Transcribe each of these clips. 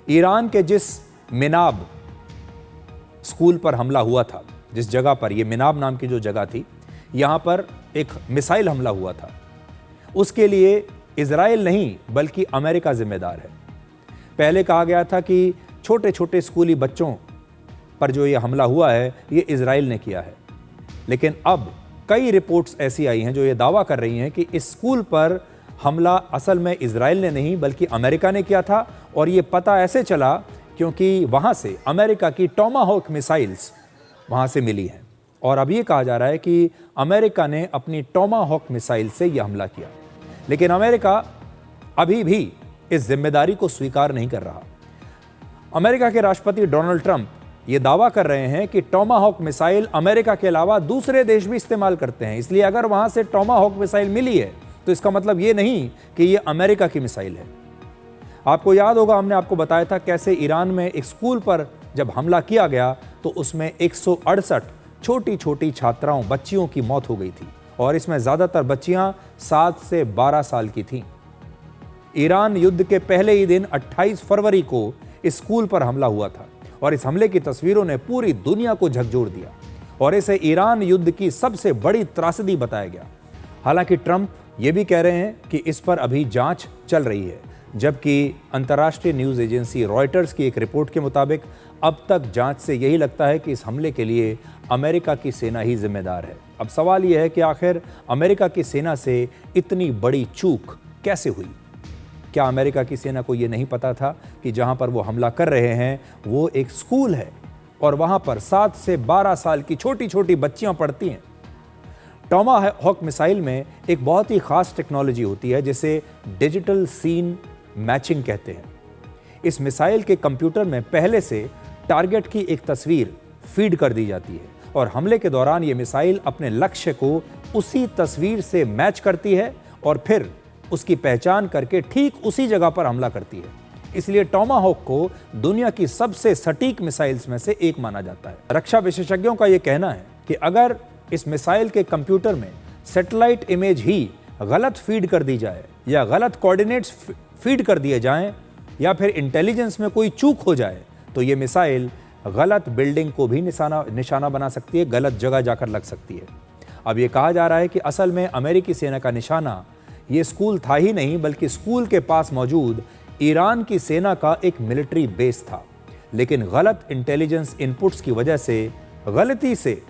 Iran के जिस मिनाब school पर हमला हुआ था, जिस जगह पर, ये मिनाब नाम की जो जगह थी, यहाँ पर एक मिसाइल हमला हुआ था, उसके लिए इजराइल नहीं बल्कि अमेरिका जिम्मेदार है। पहले कहा गया था कि छोटे छोटे स्कूली बच्चों पर जो ये हमला हुआ है ये इजराइल ने किया है, लेकिन अब कई रिपोर्ट्स ऐसी आई हैं जो ये दावा कर रही हैं कि इस स्कूल पर हमला असल में इजराइल ने नहीं बल्कि अमेरिका ने किया था। और ये पता ऐसे चला क्योंकि वहाँ से अमेरिका की टोमाहोक मिसाइल्स वहाँ से मिली हैं, और अब ये कहा जा रहा है कि अमेरिका ने अपनी टोमाहोक मिसाइल से यह हमला किया। लेकिन अमेरिका अभी भी इस जिम्मेदारी को स्वीकार नहीं कर रहा। अमेरिका के राष्ट्रपति डोनाल्ड ट्रंप ये दावा कर रहे हैं कि टोमाहोक मिसाइल अमेरिका के अलावा दूसरे देश भी इस्तेमाल करते हैं, इसलिए अगर वहां से टोमाहोक मिसाइल मिली है तो इसका मतलब ये नहीं कि ये अमेरिका की मिसाइल है। आपको याद होगा, हमने आपको बताया था कैसे ईरान में एक स्कूल पर जब हमला किया गया तो उसमें 168 छोटी छोटी छात्राओं, बच्चियों की मौत हो गई थी, और इसमें ज्यादातर बच्चियां 7 से 12 साल की थीं। ईरान युद्ध के पहले ही दिन 28 फरवरी को इस स्कूल पर हमला हुआ था, और इस हमले की तस्वीरों ने पूरी दुनिया को झकझोर दिया और इसे ईरान युद्ध की सबसे बड़ी त्रासदी बताया गया। हालांकि ट्रंप ये भी कह रहे हैं कि इस पर अभी जांच चल रही है, जबकि अंतर्राष्ट्रीय न्यूज़ एजेंसी रॉयटर्स की एक रिपोर्ट के मुताबिक अब तक जांच से यही लगता है कि इस हमले के लिए अमेरिका की सेना ही जिम्मेदार है। अब सवाल यह है कि आखिर अमेरिका की सेना से इतनी बड़ी चूक कैसे हुई? क्या अमेरिका की सेना को यह नहीं पता था कि जहां पर वो हमला कर रहे हैं वो एक स्कूल है और वहां पर 7 से 12 साल की छोटी छोटी बच्चियां पढ़ती हैं? टोमाहॉक मिसाइल में एक बहुत ही खास टेक्नोलॉजी होती है जिसे डिजिटल सीन मैचिंग कहते हैं। इस मिसाइल के कंप्यूटर में पहले से टारगेट की एक तस्वीर फीड कर दी जाती है और हमले के दौरान ये मिसाइल अपने लक्ष्य को उसी तस्वीर से मैच करती है और फिर उसकी पहचान करके ठीक उसी जगह पर हमला करती है। इसलिए टोमाहॉक को दुनिया की सबसे सटीक मिसाइल्स में से एक माना जाता है। रक्षा विशेषज्ञों का यह कहना है कि अगर इस मिसाइल के कंप्यूटर में सैटेलाइट इमेज ही गलत फीड कर दी जाए या गलत कोऑर्डिनेट्स फीड कर दिए जाएं या फिर इंटेलिजेंस में कोई चूक हो जाए तो ये मिसाइल गलत बिल्डिंग को भी निशाना बना सकती है, गलत जगह जाकर लग सकती है। अब ये कहा जा रहा है कि असल में अमेरिकी सेना का निशाना ये स्कूल था ही नहीं बल्कि स्कूल के पास मौजूद ईरान की सेना का एक मिलिट्री बेस था, लेकिन गलत इंटेलिजेंस इनपुट्स की वजह से गलती से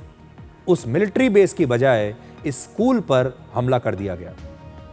उस मिलिट्री बेस की बजाय इस स्कूल पर हमला कर दिया गया।